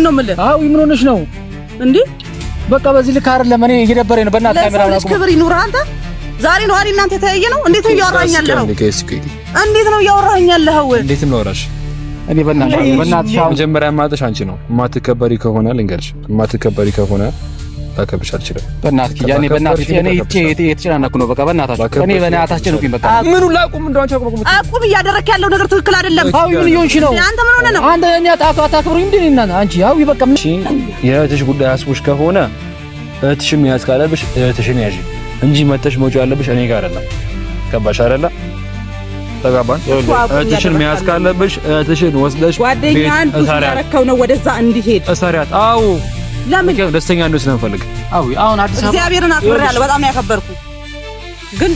ነው ማለት አው ምን ሆነሽ ነው እንዴ? በቃ በዚህ ልክ አይደለም። እኔ እየደበረኝ ነው። በእናትህ ካሜራ ነው ክብር ይኑር። አንተ ዛሬ ነው አይደል እናንተ ተያየ ነው? እንዴት ነው እያወራኸኝ ያለኸው? እንዴት ነው እያወራኸኝ ያለኸው? እንዴት ነው ወራሽ? እኔ በእናትህ መጀመሪያ ማጥሽ አንቺ ነው። ማትከበሪ ከሆነ ልንገርሽ፣ ማትከበሪ ከሆነ ታከብሽ አልችልም። በእናትህ ያኔ በእናትህ እኔ የተጨናነኩ ነው። በቃ በእናትህ እኔ በእናትህ አስጨንቁኝ። በቃ ምኑ ላቁም? እንደው አንቺ አቁም። እያደረክ ያለው ነገር ትክክል አይደለም። አው ምን ይሆንሽ ነው? አንተ ምን ሆነ ነው? አንተ እኔ አታከብሩኝ እንዴ? እናንተ አንቺ አው በቃ የእህትሽ ጉዳይ አስቦሽ ከሆነ እህትሽን መያዝ ካለብሽ እህትሽን ያዢ እንጂ መተሽ መውጫ ያለብሽ እኔ ጋር አይደለም። ገባሽ አይደለ? ተጋባን። እህትሽን መያዝ ካለብሽ እህትሽን ወስደሽ ጓደኛን ያረከው ነው ወደዛ እንዲሄድ እሰሪያት። አው ለምን ደስተኛ እንደው ስለምፈልግ አው አሁን አዲስ አበባ እግዚአብሔርን አክብሬያለሁ። በጣም ነው ያከበርኩ። ግን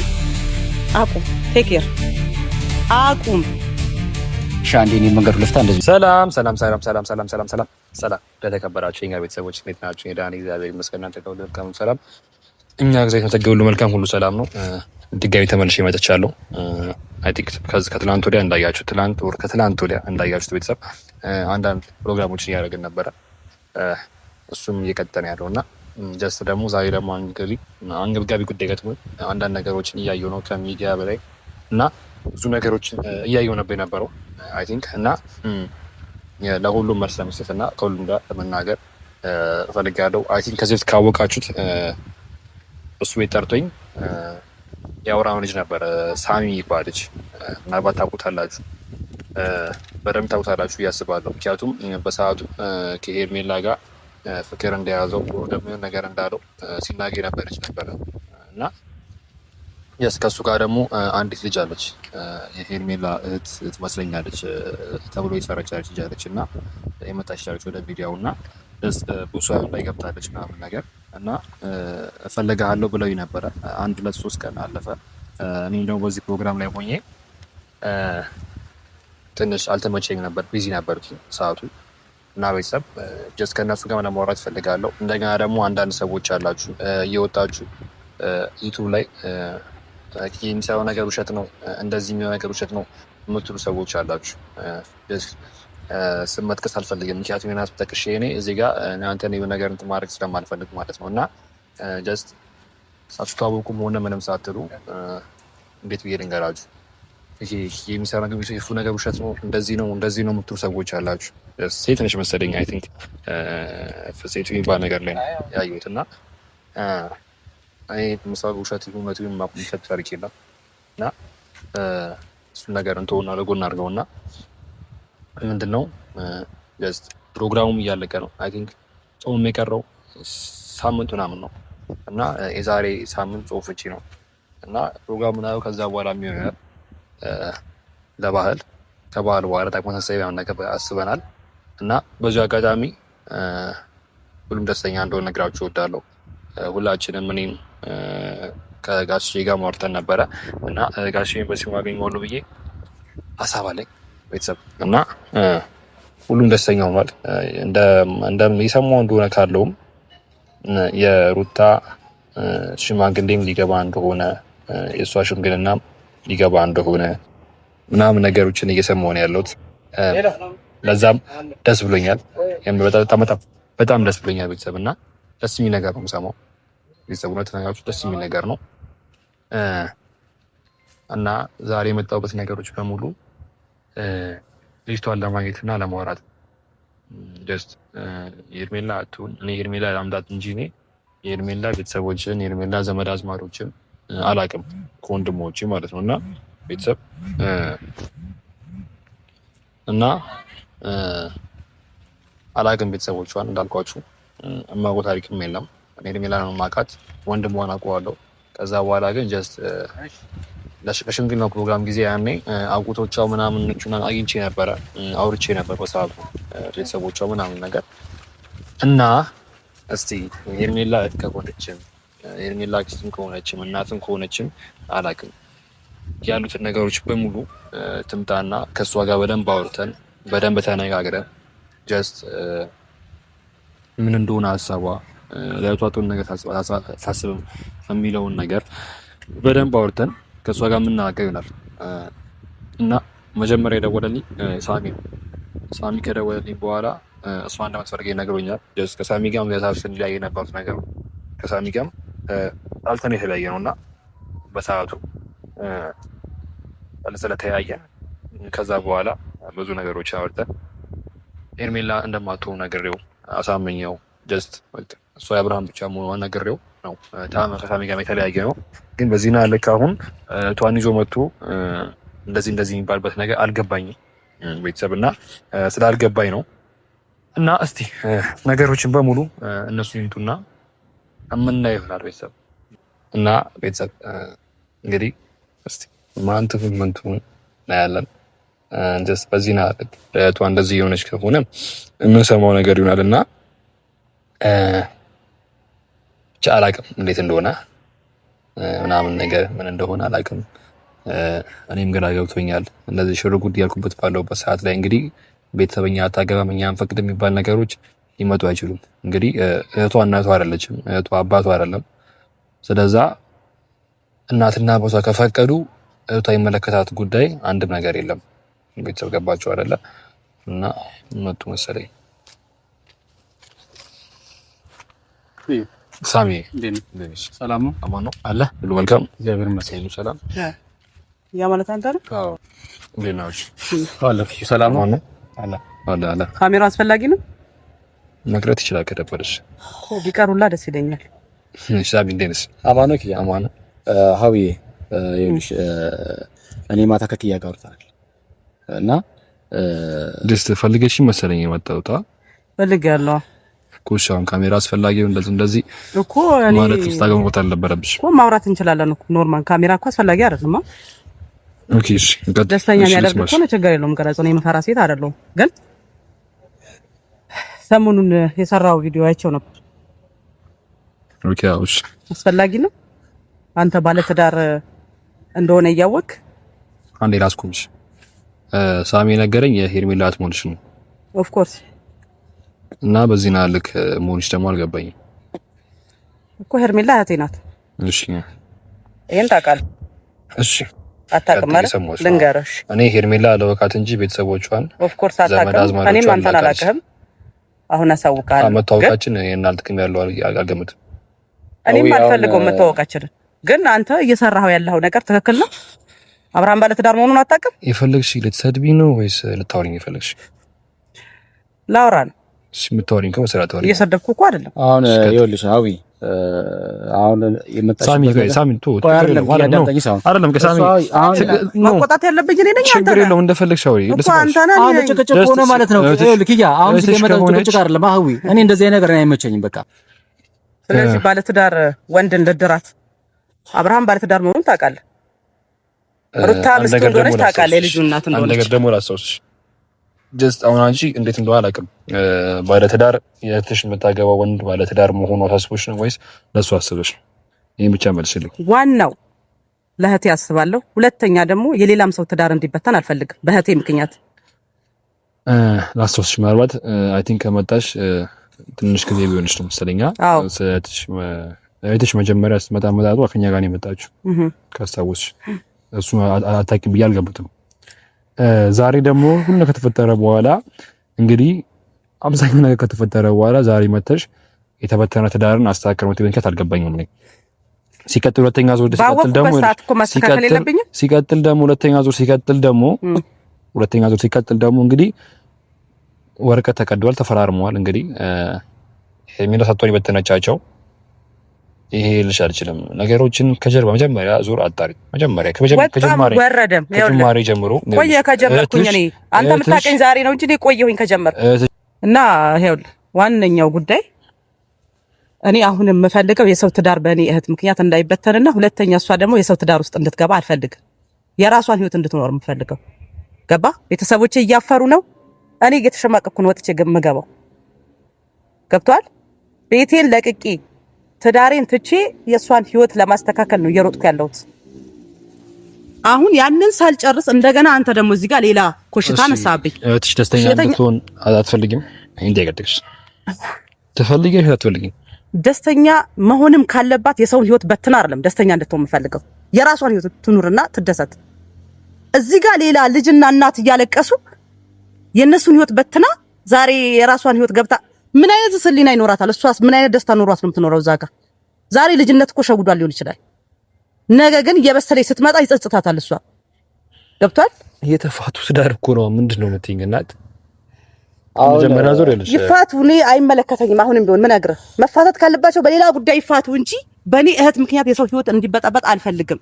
አቁም። ቴክ ኬር አቁም። ሻንዴኒ መንገዱ ለፍታ እንደዚህ ሰላም ሰላም ሰላም ሰላም ሰላም ሰላም ሰላም ሰላም ለተከበራችሁ የኛ ቤተሰቦች እንዴት ናችሁ? የዳኒ እግዚአብሔር ይመስገን። እናንተ ከሁሉ መልካም ሰላም፣ እኛ እግዚአብሔር ተመስገን ሁሉ መልካም ሁሉ ሰላም ነው። ድጋሚ ተመልሼ መጥቻለሁ። አይ ቲንክ ከትላንት ወዲያ እንዳያችሁት ከትላንት ወዲያ እንዳያችሁት ቤተሰብ አንዳንድ ፕሮግራሞችን እያደረግን ነበረ። እሱም እየቀጠነ ያለውና ጀስት ደግሞ ዛሬ ደግሞ አንገብጋቢ ጉዳይ ገጥሞኝ አንዳንድ ነገሮችን እያየሁ ነው ከሚዲያ በላይ እና ብዙ ነገሮችን እያየሁ ነበር የነበረው አይ ቲንክ እና ለሁሉም መልስ ለመስጠት እና ከሁሉም ጋር ለመናገር እፈልጋለሁ። አይ ቲንክ ከዚህ በፊት ካወቃችሁት እሱ ቤት ጠርቶኝ ያወራው ልጅ ነበር፣ ሳሚ ይባላል። ምናልባት ታውቁታላችሁ፣ በደንብ ታውቁታላችሁ እያስባለሁ። ምክንያቱም በሰዓቱ ከሄርሜላ ጋር ፍቅር እንደያዘው ደግሞ ነገር እንዳለው ሲናገር ነበረች ነበረ እና ከሱ ጋር ደግሞ አንዲት ልጅ አለች፣ የሄርሜላ እህት ትመስለኛለች ተብሎ የተፈረጃለች ልጅ አለች እና የመጣች ልጅ ወደ ሚዲያው እና ብዙ ላይ ገብታለች ምናምን ነገር እና እፈልግሃለሁ ብለውኝ ነበረ። 1-2-3 ቀን አለፈ። እኔ ደግሞ በዚህ ፕሮግራም ላይ ሆኜ ትንሽ አልተመቸኝ ነበር፣ ቢዚ ነበርኩ ሰዓቱ እና ቤተሰብ ጀስት ከእነሱ ጋር ለማውራት እፈልጋለሁ። እንደገና ደግሞ አንዳንድ ሰዎች አላችሁ እየወጣችሁ ዩቱብ ላይ የሚሰራው ነገር ውሸት ነው፣ እንደዚህ የሚሆነው ነገር ውሸት ነው የምትሉ ሰዎች አላችሁ። ስም መጥቀስ አልፈልግም፣ ምክንያቱም የናት ጠቅሼ እኔ እዚህ ጋር እናንተን የሆነ ነገር እንትን ማድረግ ስለማልፈልግ ማለት ነው። እና ጀስት ሳትተዋወቁም ሆነ ምንም ሳትሉ እንዴት ብዬ ልንገራችሁ፣ ይሄ የሚሰራው ነገር ውሸት ነው፣ እንደዚህ ነው የምትሉ ሰዎች አላችሁ። ሴት ነች መሰለኝ አይ ቲንክ ሴቱ የሚባል ነገር ላይ ነው ያየሁት እና እኔ ምሳሌ ውሸት እውነቱ ማቁምሸት ታሪክ የለም እና እሱን ነገር እንተውና ለጎን አድርገውና ምንድን ነው ጀስት ፕሮግራሙም እያለቀ ነው። አይ ቲንክ ጾም የቀረው ሳምንት ምናምን ነው እና የዛሬ ሳምንት ጾም ፍቺ ነው እና ፕሮግራሙ ነው ከዛ በኋላ የሚሆነው ለባህል ከባህል በኋላ ተመሳሳይ ነገር አስበናል እና በዚሁ አጋጣሚ ሁሉም ደስተኛ እንደሆነ ነግራችሁ እወዳለሁ። ሁላችንም እኔም ከጋሼ ጋር ማውርተን ነበረ እና ጋሼን በሲሙ አገኘዋለሁ ብዬ ሀሳብ አለኝ ቤተሰብ እና ሁሉም ደስተኛ ሆኗል። እንደ የሰማው እንደሆነ ካለውም የሩታ ሽማግሌም ሊገባ እንደሆነ የእሷ ሽምግልናም ሊገባ እንደሆነ ምናምን ነገሮችን እየሰማሁ ነው ያለሁት። ለዛም ደስ ብሎኛል፣ በጣም ደስ ብሎኛል ቤተሰብ እና ደስ የሚል ነገር ነው የምሰማው ቤተሰብ፣ እውነት ነገራችሁ ደስ የሚል ነገር ነው እና ዛሬ የመጣሁበት ነገሮች በሙሉ ልጅቷን ለማግኘት እና ለማውራት ጀስት የሄርሜላ አትሁን እኔ የሄርሜላ አምዳት እንጂ እኔ የሄርሜላ ቤተሰቦችን የሄርሜላ ዘመድ አዝማዶችን አላቅም ከወንድሞቼ ማለት ነው እና ቤተሰብ እና አላቅም ቤተሰቦቿን እንዳልኳችሁ እማቆ ታሪክም የለም። እኔ ሄርሜላ ነው የማውቃት፣ ወንድሟን አውቀዋለሁ። ከዛ በኋላ ግን ጀስት ለሽምግልናው ፕሮግራም ጊዜ ያኔ አጎቶቿ ምናምን እቹና አግኝቼ ነበረ፣ አውርቼ ነበር በሰዓቱ ቤተሰቦቿ ምናምን ነገር እና እስቲ ሄርሜላ እህት ከሆነችም ሄርሜላ አክስትም ከሆነችም እናትም ከሆነችም አላቅም ያሉትን ነገሮች በሙሉ ትምጣና ከእሷ ጋር በደንብ አውርተን በደንብ ተነጋግረን ጀስት ምን እንደሆነ ሀሳቧ ለቷቱን ነገር ታስብም የሚለውን ነገር በደንብ አውርተን ከእሷ ጋር የምናገር ይሆናል እና መጀመሪያ የደወለልኝ ሳሚ ከደወለልኝ በኋላ እሷ እንደምትፈልገኝ ነግሮኛል። ጀስት ከሳሚ ጋርም ያሳስን ላይ የነበሩት ነገር ከሳሚ ጋርም አልተን የተለያየ ነውና በሰዓቱ ስለተያየን ከዛ በኋላ ብዙ ነገሮች አወርተን ሄርሜላ እንደማትሆን ነግሬው አሳመኘው። ጀስት እሷ የአብርሃም ብቻ መሆኗን ነግሬው ነው ከሳሚ ጋር የተለያየ ነው። ግን በዚህና ልክ አሁን ቷን ይዞ መጥቶ እንደዚህ የሚባልበት ነገር አልገባኝም ቤተሰብና ስላልገባኝ ነው። እና እስቲ ነገሮችን በሙሉ እነሱ ይምጡና የምናየው ይሆናል ቤተሰብ እና ቤተሰብ እንግዲህ እስቲ ማን ትፍምንቱ እናያለን። ጀስት በዚህና ለቷ እንደዚህ የሆነች ከሆነ የምንሰማው ነገር ይሆናልና ብቻ አላውቅም እንዴት እንደሆነ ምናምን ነገር ምን እንደሆነ አላውቅም። እኔም ግራ ገብቶኛል። እንደዚህ ሽርጉድ ያልኩበት ባለውበት ሰዓት ላይ እንግዲህ ቤተሰበኛ አታገባም እኛ አንፈቅድ የሚባል ነገሮች ሊመጡ አይችሉም። እንግዲህ እህቷ እናቷ አይደለችም፣ እህቷ አባቷ አይደለም። ስለዛ እናትና አባቷ ከፈቀዱ እህቷ የመለከታት ጉዳይ አንድም ነገር የለም። ቤተሰብ ገባቸው አይደለ? እና መጡ መሰለኝ። ሳሚ ሰላም ነው? አማን ነው አለ ሁሉ መልካም እግዚአብሔር ይመስገን። ሰላም ያ ማለት አንተ አይደል? አዎ እንዴት ናችሁ? አለሽ? ሰላም ነው አለ። ካሜራ አስፈላጊ ነው መቅረት ይችላል ከደበረሽ ቢቀሩላ ደስ ይለኛል። ሳሚ እንዴት ነሽ? አማን ነው ኪያ አማን ሀዊ ይኸውልሽ እኔ ማታ ከኪያ ጋር አውርተናል እና ደስ ፈልገሽ መሰለኝ የመጣሁት ፈልጌያለሁ እኮ ሻውን ካሜራ አስፈላጊው እንደዚህ እኮ እኔ ማለት ተስተጋግሞት አልነበረብሽ እኮ ማውራት እንችላለን እኮ ኖርማል ካሜራ እኮ አስፈላጊ አይደለም። ኦኬ እሺ ደስተኛ የሚያደርግ እኮ ነው ችግር የለውም። ቀረጽ ነው የመፈራ ሴት አይደለሁም። ግን ሰሞኑን የሰራው ቪዲዮ አይቼው ነበር። ኦኬ አውሽ አስፈላጊ ነው አንተ ባለትዳር እንደሆነ እያወቅ አንዴ ላስኩምሽ ሳሚ ነገረኝ የሄርሜላ አትሞልሽ ነው ኦፍ ኮርስ እና በዚህና ልክ ሞኒሽ ደግሞ አልገባኝም እኮ ሄርሜላ እህቴ ናት። እሺ ይሄን ታውቃለህ? እሺ አታውቅም ማለት ልንገርሽ እኔ ሄርሜላ ለወቃት እንጂ ቤተሰቦቿን ኦፍ ኮርስ አታውቅም። እኔም አንተን አላውቅም። አሁን አሳውቃለሁ። መታወቃችን የእናንተ ጥቅም ያለው አልገምትም። እኔም አልፈልገውም መታወቃችንን። ግን አንተ እየሰራኸው ያለው ነገር ትክክል ነው? አብርሃም ባለትዳር መሆኑን አታውቅም? የፈለግሽ ልትሰድቢ ነው ወይስ ልታወሪኝ የፈለግሽ? ላውራ ነው። እሺ የምታወሪኝ ከመሰረተ ታወሪኝ። እየሰደብኩ እኮ አይደለም። አሁን ይኸውልሽ አዊ አሁን የመጣሽ ሳሚ አይደለም ከሳሚ መቆጣት ያለብኝ እኔ ነኝ። ችግር የለውም እንደፈለግሽ አውሪ። አሁን ጭቅጭቅ ሆነ ማለት ነው። ይኸውልህ ኪያ አሁን እዚህ የመጣው ጭቅጭቅ አይደለም። አዊ እኔ እንደዚህ ነገር አይመቸኝም በቃ። ስለዚህ ባለትዳር ወንድ እንደድራት አብርሃም ባለትዳር መሆኑን ታውቃለህ። ሩታ ሚስቱ እንደሆነች ታውቃለህ። የልጁ እናት እንደሆነች ነገር ደግሞ ላስታውስሽ ጀስት አሁን አንቺ እንዴት እንደሆነ አላውቅም። ባለትዳር የትሽ የምታገባው ወንድ ባለትዳር መሆኑ ታስቦሽ ነው ወይስ ለሱ አስበሽ ነው? ይሄን ብቻ መልስልኝ። ዋናው ለእህቴ አስባለሁ። ሁለተኛ ደግሞ የሌላም ሰው ትዳር እንዲበተን አልፈልግም በእህቴ ምክንያት። ላስታውስሽ ምናልባት አይ ቲንክ ከመጣሽ ትንሽ ጊዜ ቢሆንሽ ነው መሰለኝ። እህትሽ መጀመሪያ ስትመጣ መጣጧ ከኛ ጋር ነው የመጣችው ካስታወስሽ። እሱ አታውቂም ብዬ አልገባትም። ዛሬ ደግሞ ሁሉ ነገር ከተፈጠረ በኋላ እንግዲህ አብዛኛው ነገር ከተፈጠረ በኋላ ዛሬ መተሽ የተበተነ ትዳርን አስተካክል ነው ትንከት አልገባኝም ነኝ። ሲቀጥል ሁለተኛ ዙር ሲቀጥል ደግሞ እንግዲህ ወረቀት ተቀደዋል፣ ተፈራርመዋል። እንግዲህ የሚለው ሰጥቶኝ በተነጫቸው ይሄ ልሽ አልችልም። ነገሮችን ከጀርባ መጀመሪያ ዙር አጣሪ መጀመሪያ ከጀማሪ ጀምሮ ቆየ ከጀመርኩኝ እኔ አንተ የምታውቀኝ ዛሬ ነው እንጂ እኔ ቆየሁኝ ከጀመርኩ እና ይኸውልህ ዋነኛው ጉዳይ እኔ አሁን የምፈልገው የሰው ትዳር በእኔ እህት ምክንያት እንዳይበተንና ሁለተኛ እሷ ደግሞ የሰው ትዳር ውስጥ እንድትገባ አልፈልግም። የራሷን ህይወት እንድትኖር የምፈልገው ገባ። ቤተሰቦቼ እያፈሩ ነው፣ እኔ እየተሸማቀቅኩ ነው ወጥቼ የምገባው። ገብቷል? ቤቴን ለቅቄ ትዳሬን ትቼ የሷን ህይወት ለማስተካከል ነው እየሮጥኩ ያለሁት። አሁን ያንን ሳልጨርስ እንደገና አንተ ደግሞ እዚህ ጋር ሌላ ኮሽታ ነሳብኝ። እህትሽ ደስተኛ እንድትሆን አትፈልጊም? እንዴ ገድክሽ ትፈልጊሽ አትፈልጊም? ደስተኛ መሆንም ካለባት የሰውን ህይወት በትና አይደለም ደስተኛ እንድትሆን የምፈልገው። የራሷን ህይወት ትኑርና ትደሰት። እዚህ ጋር ሌላ ልጅና እናት እያለቀሱ የነሱን ህይወት በትና ዛሬ የራሷን ህይወት ገብታ ምን አይነት ህሊና ይኖራታል? እሷስ ምን አይነት ደስታ ኖሯት ነው የምትኖረው እዛ ጋር? ዛሬ ልጅነት እኮ ሸጉዷል ሊሆን ይችላል። ነገ ግን እየበሰለች ስትመጣ ይጸጽታታል። እሷ ገብቷል። እየተፋቱ ትዳር እኮ ነው። ምንድነው የምትይኝ እናት? መጀመሪያ ዙር ያለሽ ይፋቱ። እኔ አይመለከተኝም። አሁንም ቢሆን ምን አግረ መፋታት ካለባቸው በሌላ ጉዳይ ይፋቱ እንጂ በእኔ እህት ምክንያት የሰው ህይወት እንዲበጣበጥ አልፈልግም።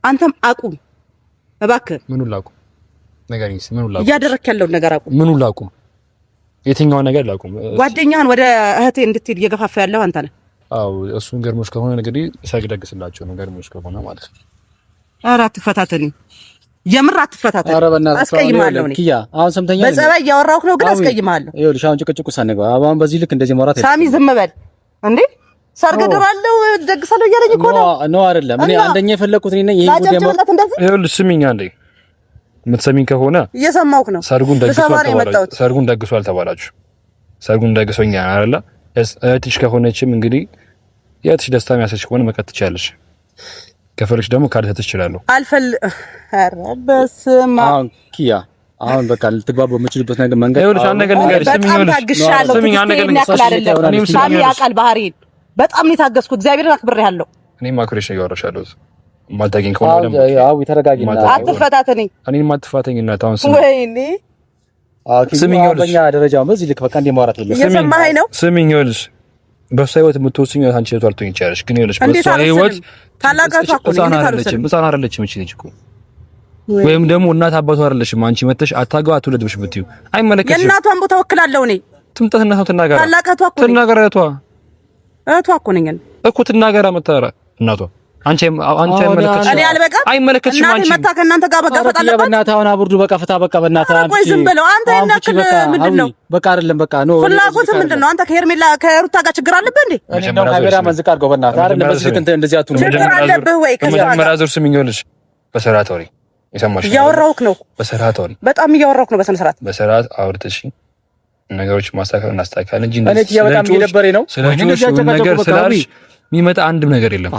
አንተም አቁም እባክህ። ምኑን ላቁም? ነገርኝ። ምኑን ላቁም? እያደረክ ያለውን ነገር አቁም። ምኑን ላቁም? የትኛውን ነገር ላቁም? ጓደኛህን ወደ እህቴ እንድትሄድ እየገፋፋ ያለው አንተ ነህ። አዎ እሱን ገርሞሽ ከሆነ እንግዲህ ሳይደግስላቸው ነው። ገርሞሽ ከሆነ ማለት ነው። ኧረ አትፈታተኝ፣ የምር አትፈታተኝ። አስቀይማለሁ። እኔ ኪያ አሁን ሰምተኛል። በጸባይ እያወራሁህ ነው፣ ግን አስቀይማለሁ። ይኸውልሽ አሁን ጭቅጭቁ ሳንገባ አሁን በዚህ ልክ እንደዚህ ማውራት ሳሚ ዝም በል እንዴ። ሰርግ ድራለው ደግሳለሁ እያለኝ እኮ ነው። ነው አይደለም። እኔ አንደኛ የፈለኩት እኔ ነኝ። ይሄ ጉዳይ ማለት ይኸውልሽ ስሚኝ አንዴ የምትሰሚኝ ከሆነ እየሰማሁህ ነው። ሰርጉን ደግሷል ተባላችሁ። ሰርጉን ደግሶኛ አይደለ? እህትሽ ከሆነችም እንግዲህ የእህትሽ ደስታ የሚያሰች ከሆነ መቀጥ ትችያለሽ። ከፈለግሽ ደግሞ ካልተተሽ ይችላል። ኧረ በስመ አብ ኪያ አሁን በቃ ልትግባቡ የምችልበት ነገር መንገድ ይኸውልሽ አንድ ነገር ንገሪኝ። ስሚኝ አንድ ነገር ንገሪኝ። ሳሚ ያውቃል ባህሪን። በጣም ነው የታገስኩት። እግዚአብሔርን አክብሬሃለሁ። እኔም አክብሬሽ ነው እያወራሽ ያለሁት። ማታገኝ ከሆነ ደግሞ አው ተረጋጊና አትፈታተኝ። እኔም አትፋተኝ እና ታውን ስሚ። ወይኔ ስሚኝ በእኛ ደረጃው በዚህ ልክ በቃ እንደማውራት ነው። የሰማኸኝ ነው። ስሚኝ ይኸውልሽ በሷ ህይወት የምትወስኚው አንቺ ህይወት አልተኝ ይቻላልሽ። ግን ይኸውልሽ በሷ ህይወት ታላቃቷ እኮ ህፃን አይደለችም እቺ ልጅ እኮ ወይም ደግሞ እናት አባቷ አይደለችም። አንቺ መተሽ አታጋው አትወለድብሽ ብትዩ አይመለከትሽም። የእናቷን ቦታ ወክላለሁ እኔ። ትምጣት እናቷ ትናገራ። ታላቃቷ እኮ ትናገራ። እህቷ እኮ ነኝ እኮ ትናገራ። መታራ እናቷ አንቺ አይመለከትሽም። እኔ አልበቃም። አይመለከትሽም። አንቺ መታ ከእናንተ ጋር በቃ ፈታ አለባት። በእናትህ አሁን አብርዱ በቃ ፈታ በቃ በእናትህ አንቺ ቆይ ዝም በለው አንተ። የናክል ምንድነው በቃ አይደለም በቃ ነው ፍላጎት ምንድነው? አንተ ከሄርሜላ ከሩታ ጋር ችግር አለብህ እንዴ? እኔ ነው ካሜራ መንዝቅ አድርገው በእናትህ አይደለም በዚህ ልክ እንደዚህ አትሁን። ችግር አለብህ ወይ? ከመጀመሪያ ዙር ስሚኝ ይኸውልሽ በስርዓት አውሪ። የሰማሽ እያወራሁህ ነው። በስርዓት አውሪ። በጣም እያወራሁህ ነው። በስነ ስርዓት በስርዓት አውርተሽ ነገሮች ማስተካከል እናስተካክላለን እንጂ እኔ በጣም እየደበረኝ ነው። ስለዚህ ነገር ስላልሽ የሚመጣ አንድም ነገር የለም።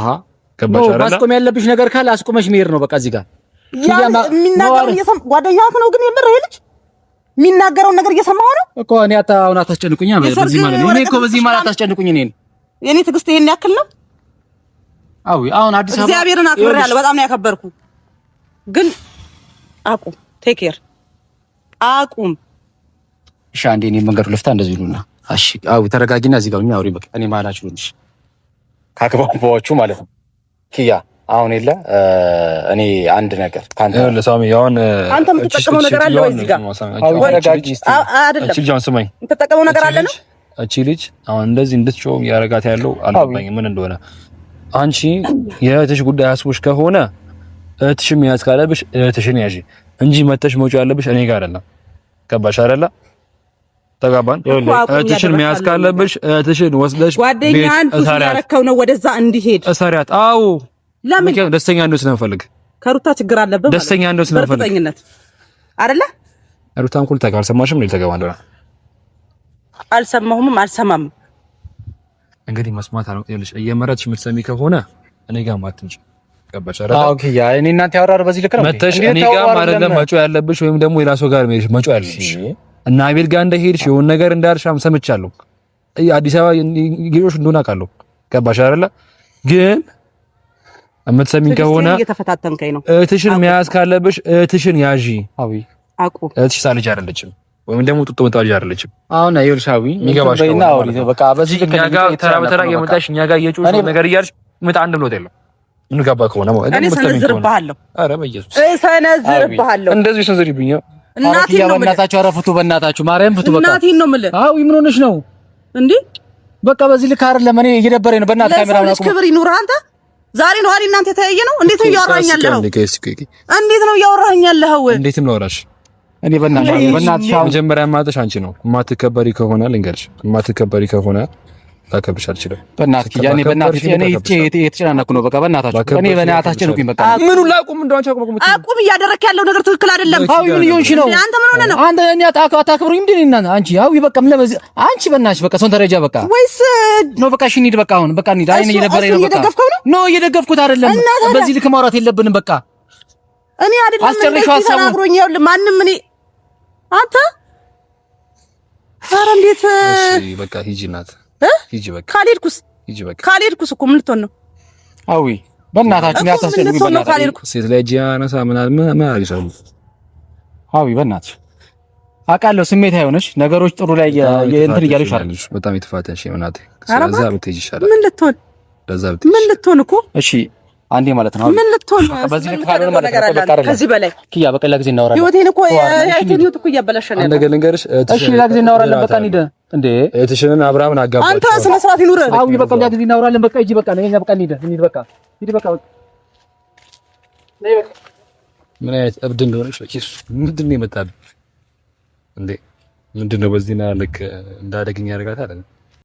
ገባሽ አይደል? ማስቆም ያለብሽ ነገር ካለ አስቆመሽ መሄድ ነው በቃ። እዚህ ጋር የሚናገረው ጓደኛህ ነው። ግን የምር ይሄ ልጅ የሚናገረውን ነገር እየሰማሁ ነው እኮ። እኔ አሁን አታስጨንቁኝ በዚህ ማለት ነው። እኔ እኮ በዚህ ማለት አታስጨንቁኝ። የኔ ትዕግስት ይሄን ያክል ነው? አዎ አሁን አዲስ አበባ እግዚአብሔርን አክብሬያለሁ። በጣም ነው ያከበርኩ። ግን አቁም፣ ቴክ ኬር አቁም። እሺ አንዴ እኔ መንገዱ ልፍታ እንደዚህ ይሉና። እሺ አዎ ተረጋጊና እዚህ ጋር ሁኚ አውሪ በቃ። እኔ ማላችሁ ልንሽ ካከባባዎቹ ማለት ነው። ኪያ አሁን የለ እኔ አንድ ነገር ካንተ ለሳሚ ያውን አንተ የምትጠቀመው ነገር አለ ወይ እዚህ ጋር? አይደለም እቺ ልጅ ስማኝ፣ የምትጠቀመው ነገር አለ ነው። እቺ ልጅ አሁን እንደዚህ እንድትጮህ ያረጋት ያለው አልገባኝም ምን እንደሆነ። አንቺ የእህትሽ ጉዳይ አስቦሽ ከሆነ እህትሽም ያዝ ካለብሽ እህትሽን ያዢ እንጂ መተሽ መውጫ ያለብሽ እኔ ጋር አይደለም። ገባሽ አይደለ? ተጋባን። እህትሽን መያዝ ካለብሽ እህትሽን ወስደሽ ጓደኛን ያረከው ነው ወደዛ እንዲሄድ እሰሪያት። አዎ ለምን ደስተኛ እንደው ስለምፈልግ ከሩታ ችግር አለበት ማለት ደስተኛ እንደው ስለምፈልግ በእርግጠኝነት አይደለ? ሩታን ኩል ታውቃለህ። አልሰማሽም ነው የተገባ እንደሆነ አልሰማሁም አልሰማም። እንግዲህ መስማት አለው ይልሽ እየመረጥሽ የምትሰሚ ከሆነ እኔ ጋር ማትንጭ። ገባሽ አይደል? ኦኬ ያ እኔ እናንተ ያወራሩ በዚህ ልክ ነው መተሽ እኔ ጋር አይደለም መጮህ ያለብሽ ወይም ደግሞ የራሱ ጋር መሄድሽ መጮህ ያለብሽ እና አቤል ጋር እንደሄድሽ የሆነ ነገር እንዳልሻም ሰምቻለሁ። አዲስ አበባ ጌሮሽ እንደሆነ አውቃለሁ። ገባሽ አይደል? ግን የምትሰሚኝ ከሆነ እየተፈታተንከኝ ነው። እህትሽን መያዝ ካለብሽ እህትሽን ያዢ። አዊ አቁ እህትሽ ሳልጅ አይደለችም ወይም ደግሞ ጡጦ መጣጅ አይደለችም። አሁን አይልሻዊ የሚገባሽ ነው። በቃ በዚህ ልክ ተራ በተራ የመጣሽ እኛ ጋር እየጮሽ ነገር እያልሽ ምን አንድ ብሎት የለም። ምን ገባ ከሆነ ማለት እኔ ሰነዝርብሃለሁ። ኧረ በኢየሱስ ሰነዝርብሃለሁ። እንደዚህ ሰነዝርብኝ። እናቴን ነው በእናታችሁ አረፍቱ፣ በእናታችሁ ማርያም ፍቱ። በቃ እናቴን ነው የምልህ። አዎ ምን ሆነሽ ነው እንዴ? በቃ በዚህ ልክ አይደለም። እኔ እየደበረኝ ነው። በእናትህ ካሜራውን አቁም። ክብር ይኑርህ አንተ። ዛሬ ነው አይደል እናንተ የተያየ ነው። እንዴት ነው እያወራኸኝ ያለኸው? እንዴት ነው እያወራኸኝ ያለኸው? እንዴት ነው አወራሽ? እኔ በእናትሽ መጀመሪያ ማጥሽ አንቺ ነው። የማትከበሪ ከሆነ ልንገርሽ፣ የማትከበሪ ከሆነ ላከብሽ አልችልም። በእናትህ ያኔ በእናትህ እኔ የተጨናነኩ ነው። በቃ በእናታችሁ እኔ በእናትህ አስጨንቁኝ። በቃ ምኑ ላቁም? እንደው አንቺ አቁም። እያደረክ ያለው ነገር ትክክል አይደለም። አዎ ምን ይሆንሽ ነው? አንተ ምን ሆነህ ነው? አንተ እኔ አታከብሩኝ እንዴ? እናንተ አንቺ አዎ በቃ ምን ለበዚህ አንቺ በእናትሽ በቃ ሰውን ተረጃ በቃ ወይስ ነው? በቃ እሺ እንሂድ። በቃ አሁን በቃ እንሂድ። አይኔ እየነበረኝ ነው። በቃ ኖ እየደገፍኩት አይደለም። በዚህ ልክ ማውራት የለብንም። በቃ እኔ አይደለም ተናግሮኝ ይኸውልህ ማንም እኔ አንተ ኧረ እንዴት? እሺ በቃ ሂጂ እናት ሂጂ በቃ ካልሄድኩስ? ሂጂ በቃ ካልሄድኩስ እኮ ምን ልትሆን ነው? አዊ በእናታችን ያታስጨንቁ በእናታችን ሴት ላይ እጅ ያነሳ ምን አሪሳሉ። አዊ በእናትሽ አውቃለሁ ስሜት አይሆንሽ ነገሮች ጥሩ ላይ እንትን እያሉሽ አይደል? በጣም የተፋተንሽ እናቴ። ስለዛ ብትሄጂ ይሻላል። ምን ልትሆን? ለዛ ብትሄጂ ምን ልትሆን እኮ? እሺ አንዴ ማለት ነው። ምን ልትሆን? በዚህ ልክ ካልሆነ ማለት ነው በቃ አይደለም። ከዚህ በላይ ኪያ በቃ ሌላ ጊዜ እናወራለን። ህይወቴን እኮ ህይወት እኮ እያበላሸ ነው። ነገር ልንገርሽ። እሺ ሌላ ጊዜ እናወራለን። በቃ እንሂድ እንዴ። እህትሽን አብርሃምን አጋባችሁ። አንተ ስነ ስርዓት ይኑር። አዎ በቃ ሌላ ጊዜ እናወራለን። በቃ ሂጂ በቃ ነኝ በቃ እንሂድ በቃ ሂድ በቃ ነይ በቃ። ምን አይነት እብድ እንደሆነሽ ለኪስ ምንድን ነው የመጣብህ እንዴ? ምንድን ነው በዚህና ልክ እንዳደግኝ ያደርጋታል።